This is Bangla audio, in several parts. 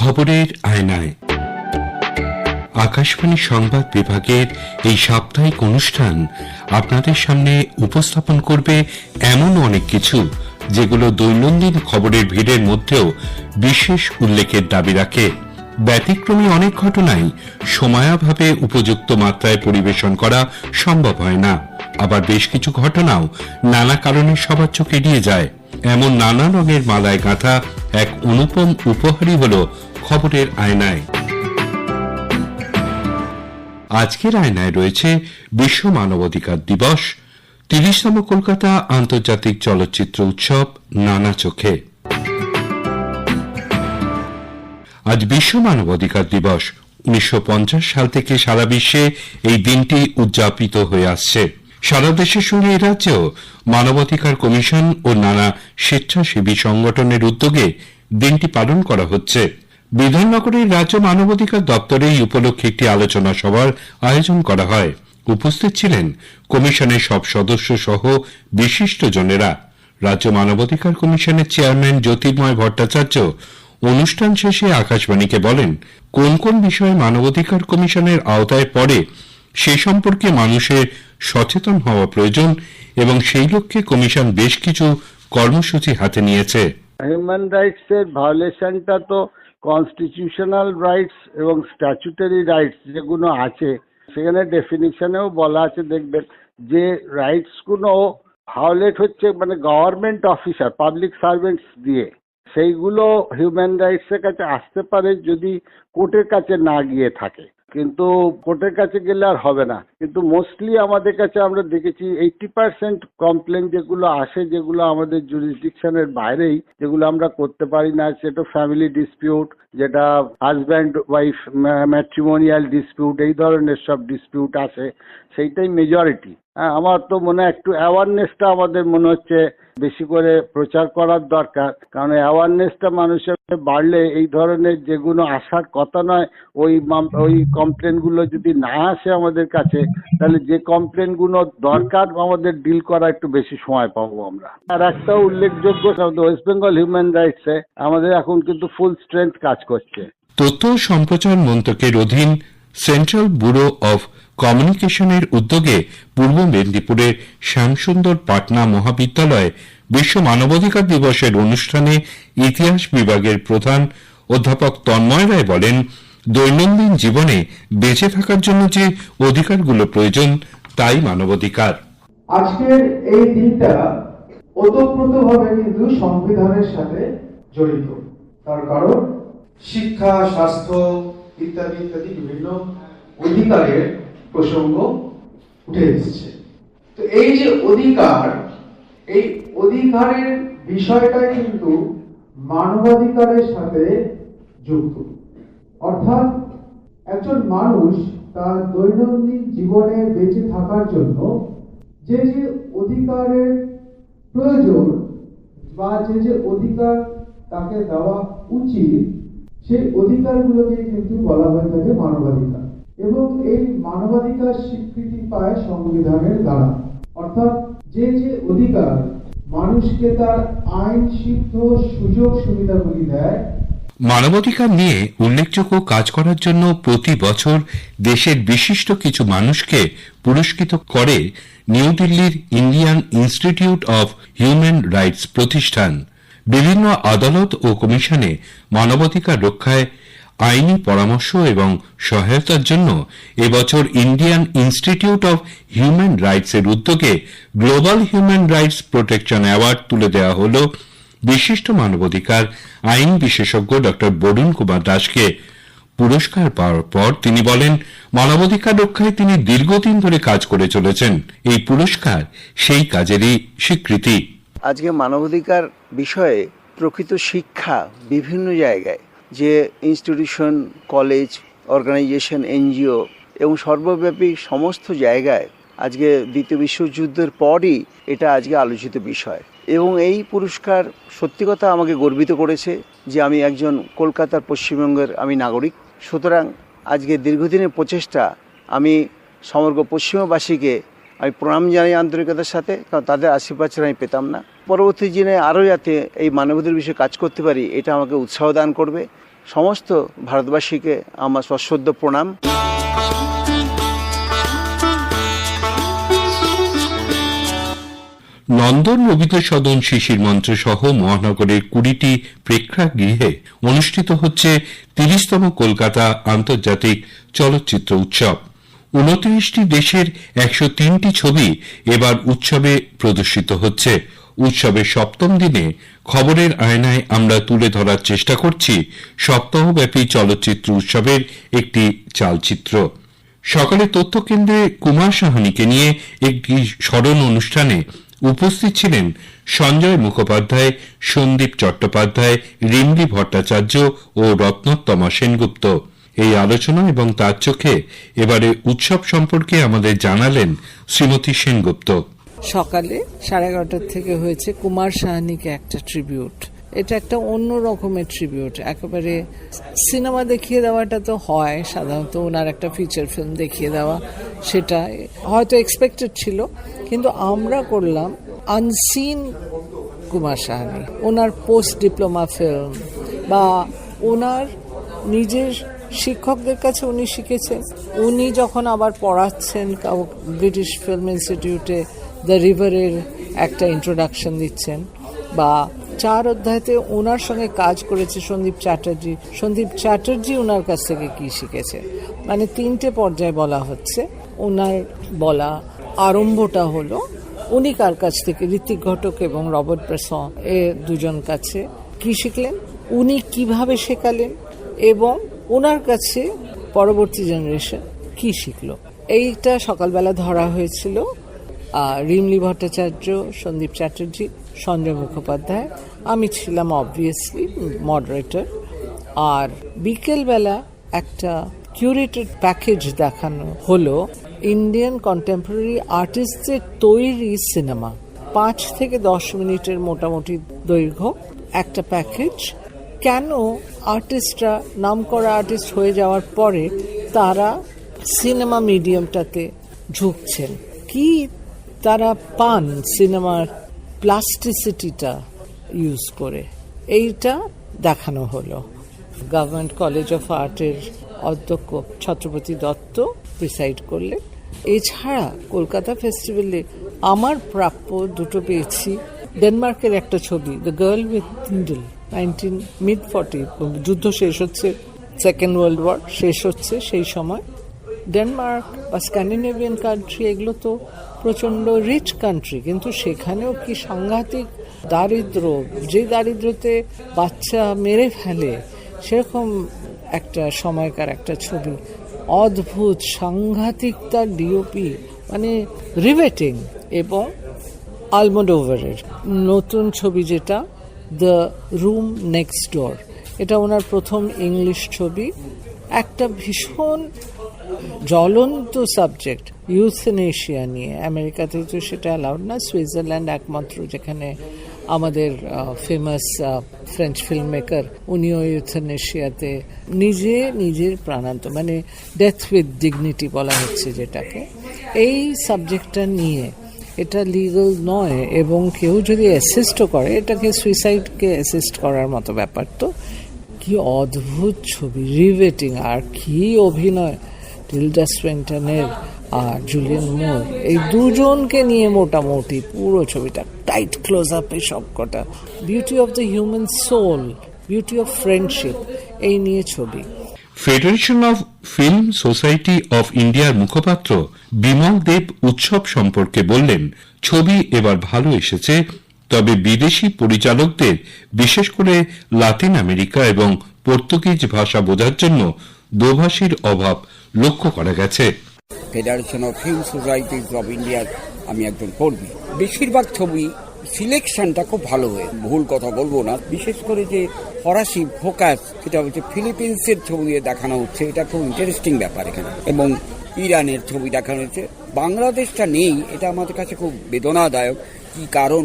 খবরের আয়নায় আকাশবাণী সংবাদ বিভাগের এই সাপ্তাহিক অনুষ্ঠান আপনাদের সামনে উপস্থাপন করবে এমন অনেক কিছু যেগুলো দৈনন্দিন খবরের ভিড়ের মধ্যেও বিশেষ উল্লেখের দাবি রাখে। ব্যতিক্রমী অনেক ঘটনাই সময়াভাবে উপযুক্ত মাত্রায় পরিবেশন করা সম্ভব হয় না, আবার বেশ কিছু ঘটনাও নানা কারণে সবার চোখ এড়িয়ে যায়। এমন নানা রঙের মালায় গাঁথা এক অনুপম উপহারই হল খবরের আয়নায়। আজকের আয়নায় রয়েছে বিশ্ব মানবাধিকার দিবস, ৩০তম কলকাতা আন্তর্জাতিক চলচ্চিত্র উৎসব নানা চোখে। আজ বিশ্ব মানবাধিকার দিবস। ১৯৫০ সাল থেকে সারা বিশ্বে এই দিনটি উদযাপিত হয়ে আসছে। সারা দেশের সঙ্গে এ রাজ্যেও মানবাধিকার কমিশন ও নানা স্বেচ্ছাসেবী সংগঠনের উদ্যোগে দিনটি পালন করা হচ্ছে। বিধাননগরের রাজ্য মানবাধিকার দপ্তরে এই উপলক্ষে একটি আলোচনা সভার আয়োজন করা হয়। উপস্থিত ছিলেন কমিশনের সব সদস্য সহ বিশিষ্টজনেরা। রাজ্য মানবাধিকার কমিশনের চেয়ারম্যান জ্যোতির্ময় ভট্টাচার্য অনুষ্ঠান শেষে আকাশবাণীকে বলেন, কোন কোন বিষয়ে মানবাধিকার কমিশনের আওতায় পড়ে সে সম্পর্কে মানুষের সচেতন হওয়া প্রয়োজন এবং সেই লক্ষ্যে কমিশন বেশ কিছু কর্মসূচি হাতে নিয়েছে। হিউম্যান রাইটস এর ভায়োলেশনটা তো কনস্টিটিউশনাল রাইটস এবং স্ট্যাচুটারি রাইটস যেগুলো আছে সেখানে ডেফিনিশনেও বলা আছে, দেখবেন যে রাইটস গুলো ভায়োলেট হচ্ছে মানে গভর্নমেন্ট অফিসার পাবলিক সার্ভেন্টস দিয়ে, সেইগুলো হিউম্যান রাইটস এর কাছে আসতে পারে যদি কোর্টের কাছে না গিয়ে থাকে। কিন্তু কোর্টের কাছে গেলে আর হবে না। কিন্তু মোস্টলি আমাদের কাছে আমরা দেখেছি 80% কমপ্লেন যেগুলো আসে, যেগুলো আমাদের জুরিসডিকশনের বাইরেই, যেগুলো আমরা করতে পারি না, সেটা ফ্যামিলি ডিসপিউট, যেটা হাজব্যান্ড ওয়াইফ ম্যাট্রিমোনিয়াল ডিসপিউট, এই ধরনের সব ডিসপিউট আসে, সেইটাই মেজরিটি। আমার তো মনে হয় একটু অ্যাওয়ারনেসটা আমাদের মনে হচ্ছে বেশি করে প্রচার করার দরকার, কারণ অ্যাওয়ারনেসটা মানুষের বাড়লে এই ধরনের যেগুলো আসার কথা নয়, ওই কমপ্লেনগুলো যদি না আসে আমাদের কাছে, তাহলে যে কমপ্লেনগুলো দরকার আমাদের ডিল করা একটু বেশি সময় পাবো আমরা। আর একটা উল্লেখযোগ্য ওয়েস্ট বেঙ্গল হিউম্যান রাইটসে আমাদের এখন কিন্তু ফুল স্ট্রেংথ কাজ করছে। তথ্য সম্প্রচার মন্ত্রকের অধীন সেন্ট্রাল ব্যুরো অফ কমিউনিকেশনের উদ্যোগে পূর্ব মেদিনীপুরের শ্যামসুন্দর পাটনা মহাবিদ্যালয়ে বিশ্ব মানবাধিকার দিবসের অনুষ্ঠানে ইতিহাস বিভাগের প্রধান অধ্যাপক তন্ময় রায় বলেন, দৈনন্দিন জীবনে বেঁচে থাকার জন্য যে অধিকারগুলো প্রয়োজন তাই মানবাধিকার। আজকের এই দিনটা ওতপ্রোতভাবে কিন্তু সংবিধানের সাথে জড়িত। তার কারণ শিক্ষা, স্বাস্থ্য ইত্যাদি ইত্যাদি বিভিন্ন অধিকারের প্রসঙ্গ উঠে এসেছে। তো এই যে অধিকার, এই অধিকারের বিষয়টা কিন্তু মানবাধিকারের সাথে যুক্ত। অর্থাৎ একজন মানুষ তার দৈনন্দিন জীবনে বেঁচে থাকার জন্য যে যে অধিকারের প্রয়োজন বা যে যে অধিকার তাকে দেওয়া উচিত, সেই অধিকারগুলোকে কিন্তু বলা হয়ে থাকে মানবাধিকার। এবং এই মানবাধিকার স্বীকৃতি পায় সংবিধানের দ্বারা। অর্থাৎ যে যে অধিকার মানুষকে তার আইন সিদ্ধ সুযোগ সুবিধাগুলি দেয়। মানবাধিকার নিয়ে উল্লেখযোগ্য কাজ করার জন্য প্রতি বছর দেশের বিশিষ্ট কিছু মানুষকে পুরস্কৃত করে নিউ দিল্লির Indian institute of human rights প্রতিষ্ঠান। বিভিন্ন আদালত ও কমিশনে মানবাধিকার রক্ষায় আইনি পরামর্শ এবং সহায়তার জন্য এবছর Indian institute of human rights এর উদ্যোগে global human rights protection award তুলে দেওয়া হল বিশিষ্ট মানবাধিকার আইন বিশেষজ্ঞ ড বরুণ কুমার দাসকে। পুরস্কার পাওয়ার পর তিনি বলেন, মানবাধিকার রক্ষায় তিনি দীর্ঘদিন ধরে কাজ করে চলেছেন। এই পুরস্কার সেই কাজেরই স্বীকৃতি। আজকে মানবাধিকার বিষয়ে প্রকৃত শিক্ষা বিভিন্ন জায়গায়, যে ইনস্টিটিউশন, কলেজ, অর্গানাইজেশন, এনজিও এবং সর্বব্যাপী সমস্ত জায়গায় আজকে দ্বিতীয় বিশ্বযুদ্ধের পরই এটা আজকে আলোচিত বিষয়। এবং এই পুরস্কার সত্যি কথা আমাকে গর্বিত করেছে যে আমি একজন কলকাতার পশ্চিমবঙ্গের আমি নাগরিক। সুতরাং আজকে দীর্ঘদিনের প্রচেষ্টা, আমি সমগ্র পশ্চিমবাসীকে আমি প্রণাম জানাই আন্তরিকতার সাথে, কারণ তাদের আশীর্বাদ ছাড়া আমি পেতাম না। পরবর্তী দিনে আরও যাতে এই মানবাধিকার বিষয়ে কাজ করতে পারি, এটা আমাকে উৎসাহ দান করবে। সমস্ত ভারতবাসীকে আমার সশ্রদ্ধ প্রণাম। নন্দন রবীন্দ্র সদন শিশির মঞ্চ সহ মহানগরের 20টি প্রেক্ষাগৃহে অনুষ্ঠিত হচ্ছে 30তম কলকাতা আন্তর্জাতিক চলচ্চিত্র উৎসব। 29টি দেশের 103টি ছবি এবার উৎসবে প্রদর্শিত হচ্ছে। উৎসবের 7ম দিনে খবরের আয়নায় আমরা তুলে ধরার চেষ্টা করছি সপ্তাহব্যাপী চলচ্চিত্র উৎসবের একটি চালচিত্র। সকালে তথ্যকেন্দ্রে কুমার সাহানিকে নিয়ে একটি স্মরণ অনুষ্ঠানে উপস্থিত ছিলেন সঞ্জয় মুখোপাধ্যায়, সন্দীপ চট্টোপাধ্যায়, রিমলি ভট্টাচার্য ও রত্নোত্তমা সেনগুপ্ত। এই আলোচনা এবং তার চোখে এবারে উৎসব সম্পর্কে আমাদের জানালেন শ্রীমতী সেনগুপ্ত। সকালে 11:30 থেকে হয়েছে কুমার সাহানিকে একটা ট্রিবিউট। এটা একটা অন্য রকমের ট্রিবিউট, একেবারে সিনেমা দেখিয়ে দেওয়াটা তো হয় সাধারণত, ওনার একটা ফিচার ফিল্ম দেখিয়ে দেওয়া, সেটা হয়তো এক্সপেক্টেড ছিল, কিন্তু আমরা করলাম আনসিন কুমার সাহানি, ওনার পোস্ট ডিপ্লোমা ফিল্ম বা ওনার নিজের শিক্ষকদের কাছে উনি শিখেছেন, উনি যখন আবার পড়াচ্ছেন ব্রিটিশ ফিল্ম ইনস্টিটিউটে দ্য রিভারের একটা ইন্ট্রোডাকশন দিচ্ছেন, বা 4 অধ্যায়তে ওনার সঙ্গে কাজ করেছে সন্দীপ চ্যাটার্জি ওনার কাছ থেকে কি শিখেছে, মানে 3টে পর্যায়ে বলা হচ্ছে। ওনার বলা আরম্ভটা হলো উনি কার কাছ থেকে, ঋত্বিক ঘটক এবং রবার্ট ব্রেসন দুজন কাছে কি শিখলেন, উনি কিভাবে শেখালেন এবং ওনার কাছে পরবর্তী জেনারেশন কি শিখলো। এইটা সকালবেলা ধরা হয়েছিল। রিমলি ভট্টাচার্য, সন্দীপ চ্যাটার্জি, সঞ্জয় মুখোপাধ্যায়, আমি ছিলাম অবভিয়াসলি মডারেটর। আর বিকেলবেলা একটা কিউরেটেড প্যাকেজ দেখানো হলো ইন্ডিয়ান কন্টেম্পোরারি আর্টিস্টদের তৈরি সিনেমা, 5 থেকে 10 মিনিটের মোটামুটি দৈর্ঘ্য একটা প্যাকেজ। কেন আর্টিস্টরা নামকরা আর্টিস্ট হয়ে যাওয়ার পরে তারা সিনেমা মিডিয়ামটাতে ঝুঁকছেন, কি তারা পান সিনেমার প্লাস্টিসিটিটা ইউজ করে, এইটা দেখানো হলো। গভর্নমেন্ট কলেজ অফ আর্টের অধ্যক্ষ ছত্রপতি দত্ত প্রিসাইড করলেন। এছাড়া কলকাতা ফেস্টিভ্যালে আমার প্রাপ্য 2টো পেয়েছি। ডেনমার্কের একটা ছবি, the girl with needle, mid-40, যুদ্ধ শেষ হচ্ছে, সেকেন্ড ওয়ার্ল্ড ওয়ার শেষ হচ্ছে সেই সময়। ডেনমার্ক বা স্ক্যান্ডিনেভিয়ান কান্ট্রি এগুলো তো প্রচণ্ড রিচ কান্ট্রি, কিন্তু সেখানেও কি সাংঘাতিক দারিদ্র, যে দারিদ্রতে বাচ্চা মেরে ফেলে, সেরকম একটা সময়কার একটা ছবি। অদ্ভুত সাংঘাতিক তার ডিওপি, মানে রিভেটিং। এবং আলমোডোভারের নতুন ছবি যেটা দ্য রুম নেক্সট ডোর, এটা ওনার প্রথম ইংলিশ ছবি, একটা ভীষণ জ্বলন্ত সাবজেক্ট ইউথেনেশিয়া নিয়ে। আমেরিকাতে তো সেটা অ্যালাউড না, সুইজারল্যান্ড একমাত্র যেখানে আমাদের ফেমাস ফ্রেঞ্চ ফিল্ম মেকার, উনিও ইউথেনেশিয়াতে নিজের প্রাণান্ত, মানে ডেথ উইথ ডিগনিটি বলা হচ্ছে যেটাকে। এই সাবজেক্টটা নিয়ে এটা লিগাল নয়, এবং কেউ যদি অ্যাসিস্টও করে এটাকে সুইসাইডকে অ্যাসিস্ট করার মতো ব্যাপার। তো কি অদ্ভুত ছবি, রিভেটিং, আর কি অভিনয় টিলডা সুইনটনের আর জুলিয়ান মুর, এই দুজনকে নিয়ে মোটামুটি পুরো ছবিটা টাইট ক্লোজ আপে সবকটা। Beauty of the human soul, beauty of friendship, এই নিয়ে ছবি। Federation of film society of ইন্ডিয়ার মুখপাত্র বিমল দেব উৎসব সম্পর্কে বললেন, ছবি এবার ভালো এসেছে, তবে বিদেশি পরিচালকদের বিশেষ করে লাতিন আমেরিকা এবং পর্তুগিজ ভাষা বোঝার জন্য দোভাষীর অভাব লক্ষ্য করা গেছে। Federation of film societies of ইন্ডিয়ার আমি একজন কর্মী। বেশিরভাগ ছবি সিলেকশনটা খুব ভালো হয়ে, ভুল কথা বলবো না, বিশেষ করে যে ফরাসি ফোকাস, যেটা হচ্ছে ফিলিপিন্সের ছবি দেখানো হচ্ছে, এটা খুব ইন্টারেস্টিং ব্যাপার এখানে, এবং ইরানের ছবি দেখানো হচ্ছে। বাংলাদেশটা নেই, এটা আমাদের কাছে খুব বেদনাদায়ক। কি কারণ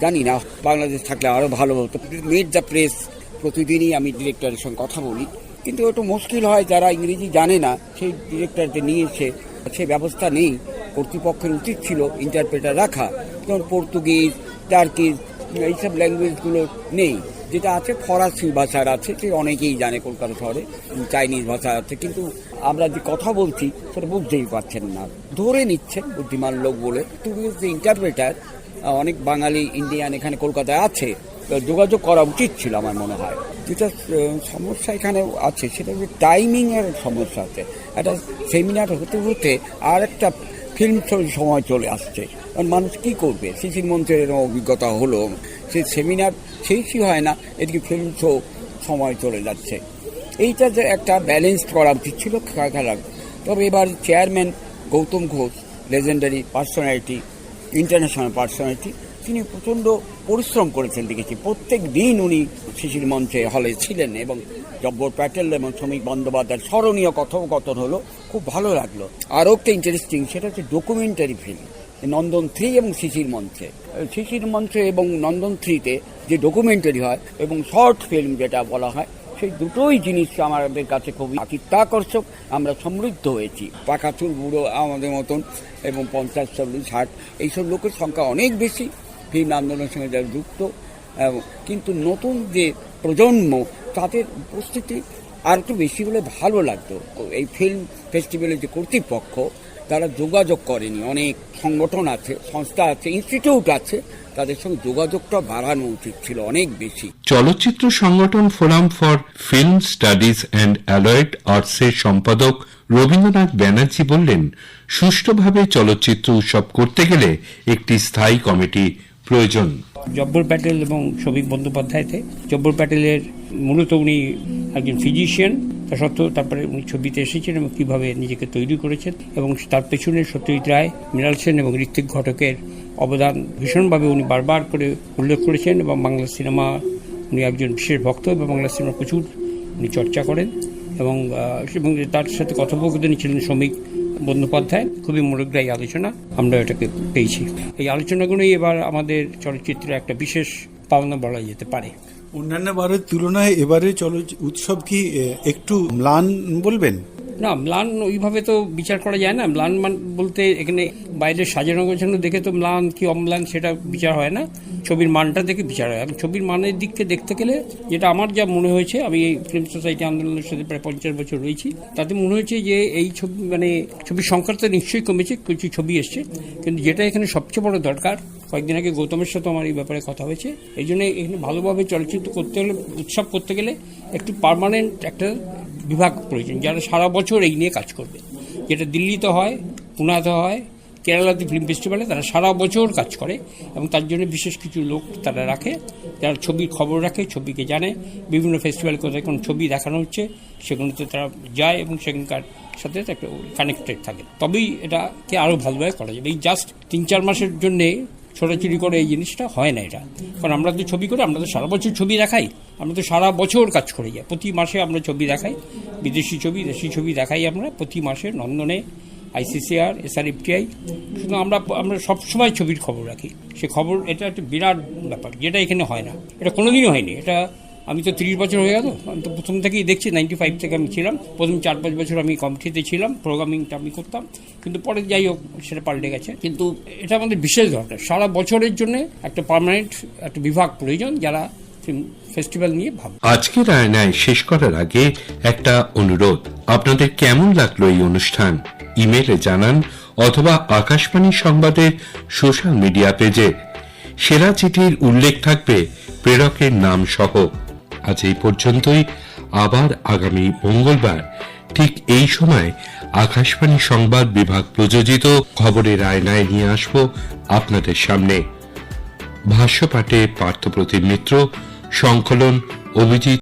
জানি না, বাংলাদেশ থাকলে আরও ভালো হতো। মেড দ্য প্রেস, প্রতিদিনই আমি ডিরেক্টরের সঙ্গে কথা বলি, কিন্তু একটু মুশকিল হয়, যারা ইংরেজি জানে না সেই ডিরেক্টরদের নিয়েছে, সে ব্যবস্থা নেই। কর্তৃপক্ষের উচিত ছিল ইন্টারপ্রেটার রাখা, যেমন পর্তুগিজ, টার্কিজ, এইসব ল্যাঙ্গুয়েজগুলো নেই, যেটা আছে ফরাসি ভাষার আছে, সে অনেকেই জানে কলকাতা শহরে, চাইনিজ ভাষা আছে, কিন্তু আমরা যে কথা বলছি সেটা বুঝতেই পারছেন না, ধরে নিচ্ছেন বুদ্ধিমান লোক বলে। তুমি যে ইন্টারপ্রেটার, অনেক বাঙালি ইন্ডিয়ান এখানে কলকাতায় আছে, যোগাযোগ করা উচিত ছিল আমার মনে হয়। যেটা সমস্যা এখানে আছে সেটা হচ্ছে টাইমিংয়ের সমস্যা আছে। একটা সেমিনার হতে হতে আর একটা ফিল্ম সময় চলে আসছে, কারণ মানুষ কী করবে? শিশির মঞ্চের এরকম অভিজ্ঞতা হলো, সেই সেমিনার শেষই হয় না, এদিকে ফিল্ম শো সময় চলে যাচ্ছে। এইটা যে একটা ব্যালেন্স করা উচিত ছিল খেলার। তবে এবার chairman Gautam Ghosh, legendary personality, international personality, তিনি প্রচণ্ড পরিশ্রম করেছেন দেখেছি। প্রত্যেক দিন উনি শিশির মঞ্চে হলে ছিলেন এবং জব্বর প্যাটেল এবং শ্রমিক বন্দ্যোপাধ্যায়ের স্মরণীয় কথোপকথন হলো, খুব ভালো লাগলো। আরও একটা ইন্টারেস্টিং, সেটা হচ্ছে ডকুমেন্টারি ফিল্ম নন্দন 3 এবং শিশির মঞ্চে। শিশির মঞ্চে এবং নন্দন 3-তে যে ডকুমেন্টারি হয় এবং শর্ট ফিল্ম যেটা বলা হয়, সেই দুটোই জিনিস আমাদের কাছে খুবই চিত্তাকর্ষক। আমরা সমৃদ্ধ হয়েছি। পাকা চুল বুড়ো আমাদের মতন এবং 50, 40, 60 এইসব লোকের সংখ্যা অনেক বেশি ফিল্ম আন্দোলনের সঙ্গে যারা যুক্ত, কিন্তু নতুন যে প্রজন্ম তাদের উপস্থিতি আর একটু বেশি হলে ভালো লাগতো। এই ফিল্ম ফেস্টিভ্যালের যে কর্তৃপক্ষ, তারা যোগাযোগ করেনি। অনেক সংগঠন আছে, সংস্থা আছে, ইনস্টিটিউট আছে, তাদের সঙ্গে যোগাযোগটা বাড়ানো উচিত ছিল অনেক বেশি। চলচ্চিত্র সংগঠন forum for film studies and alloyed আর্টসের সম্পাদক রবীন্দ্রনাথ ব্যানার্জি বললেন, সুষ্ঠুভাবে চলচ্চিত্র উৎসব করতে গেলে একটি স্থায়ী কমিটি প্রয়োজন। জব্বর প্যাটেল এবং শ্রমিক বন্দ্যোপাধ্যায়তে, জব্বর প্যাটেলের মূলত উনি একজন ফিজিশিয়ান, তা সত্ত্বেও তারপরে উনি ছবিতে এসেছেন এবং কীভাবে নিজেকে তৈরি করেছেন, এবং তার পেছনে সত্যজিৎ রায়, মৃণাল সেন এবং ঋত্বিক ঘটকের অবদান ভীষণভাবে উনি বারবার করে উল্লেখ করেছেন। এবং বাংলা সিনেমা উনি একজন বিশেষ ভক্ত এবং বাংলা সিনেমা প্রচুর উনি চর্চা করেন এবং তার সাথে কথোপকথনে ছিলেন শ্রমিক বন্দ্যোপাধ্যায়। খুবই মনোগ্রাহী আলোচনা আমরা এটাকে পেয়েছি। এই আলোচনাগুলোই এবার আমাদের চলচ্চিত্রের একটা বিশেষ পাওনা বলা যেতে পারে। অন্যান্য বারের তুলনায় এবারে উৎসব কি একটু ম্লান বলবেন? না, ম্লান ওইভাবে তো বিচার করা যায় না। ম্লান বলতে এখানে বাইরে সাজানো গোছানো দেখে তো ম্লান কি অম্লান সেটা বিচার হয় না, ছবির মানটা দেখে বিচার হয়। আমি ছবির মানের দিককে দেখতে গেলে যেটা আমার যা মনে হয়েছে, আমি এই ফিল্ম সোসাইটি আন্দোলনের সাথে প্রায় 50 বছর রয়েছি, তাতে মনে হয়েছে যে এই ছবি ছবির সংখ্যা তো নিশ্চয়ই কমেছে, কিছু ছবি এসছে, কিন্তু যেটা এখানে সবচেয়ে বড় দরকার, কয়েকদিন আগে গৌতমের সাথে আমার এই ব্যাপারে কথা হয়েছে, এই জন্য এখানে ভালোভাবে চলচ্চিত্র করতে হলে, উৎসব করতে গেলে একটু পার্মানেন্ট একটা বিভাগ প্রয়োজন, যারা সারা বছর এই নিয়ে কাজ করবে। যেটা দিল্লিতে হয়, পুনাতে হয়, কেরালাতে ফিল্ম ফেস্টিভ্যালে তারা সারা বছর কাজ করে এবং তার জন্য বিশেষ কিছু লোক তারা রাখে, যারা ছবির খবর রাখে, ছবিকে জানে, বিভিন্ন ফেস্টিভ্যাল কোথায় কোন ছবি দেখানো হচ্ছে সেগুলোতে তারা যায় এবং সেখানকার সাথে একটা কানেক্টেড থাকে। তবেই এটাকে আরও ভালোভাবে করা যাবে। এই জাস্ট 3-4 মাসের জন্যে ছোটাছুটি করে এই জিনিসটা হয় না এটা, কারণ আমরা তো ছবি করি, আমরা তো সারা বছর ছবি দেখাই, আমরা তো সারা বছর কাজ করে যাই, প্রতি মাসে আমরা ছবি দেখাই, বিদেশি ছবি, দেশি ছবি দেখাই আমরা প্রতি মাসে নন্দনে, ICCR, SRFTI, শুধু আমরা সবসময় ছবির খবর রাখি। সে খবর এটা একটা বিরাট ব্যাপার, যেটা এখানে হয় না, এটা কোনোদিনও হয়নি। এটা আমি তো 30 বছর হয়ে গেল, আমি তো প্রথম থেকেই দেখছি, 95 থেকে আমি ছিলাম, প্রথম 4-5 বছর আমি কমিটিতে ছিলাম, প্রোগ্রামিংটা আমি করতাম, কিন্তু পরে যাই হোক সেটা পাল্টে গেছে। কিন্তু এটা আমাদের বিশেষ দরকার, সারা বছরের জন্য একটা পার্মানেন্ট একটা বিভাগ প্রয়োজন যারা ফেস্টিভ্যাল নিয়ে ভাবে। আজকের আয়নায় শেষ করার আগে একটা অনুরোধ, আপনাদের কেমন লাগলো এই অনুষ্ঠান ইমেলে জানান অথবা আকাশবাণী সংবাদের সোশ্যাল মিডিয়া পেজে। সেরা চিঠির উল্লেখ থাকবে প্রেরকের নাম সহ। আজ এই পর্যন্তই। আবার আগামী মঙ্গলবার ঠিক এই সময় আকাশবাণী সংবাদ বিভাগ প্রযোজিত খবরের আয়নায় নিয়ে আসব আপনাদের সামনে। ভাষ্যপাঠে পার্থপ্রতিম মিত্র, সংকলন অভিজিৎ।